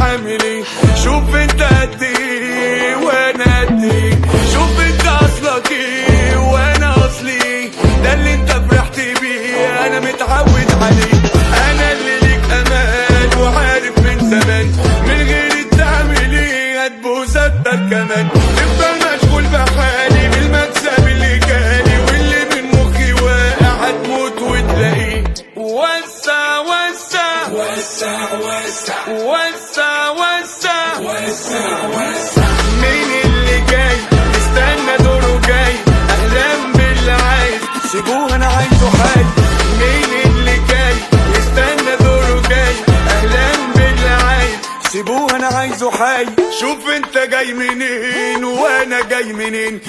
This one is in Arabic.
عامل ايه. شوف انت قد ايه وانا قد ايه، شوف انت اصلك ايه وانا اصلي ايه. ده اللي انت فرحت بيه انا متعود عليه. انا اللي ليك امان وعارف من زمان، من غير تعمل ايه هتبوس اكتر كمان. تفضل مشغول بحالي بالمكسب اللي جالي، واللي من مخي واقع هتموت وتلاقيه. وسع وسع وسع وسع وسع وسع وسع وسع. مين اللي جاي استنى دوره جاي، اهلا باللي عايز سيبوه انا عايزه حي. مين اللي جاي استنى دوره جاي، اهلا باللي عايز سيبوه انا عايزه حي. شوف انت جاي منين وانا جاي منين.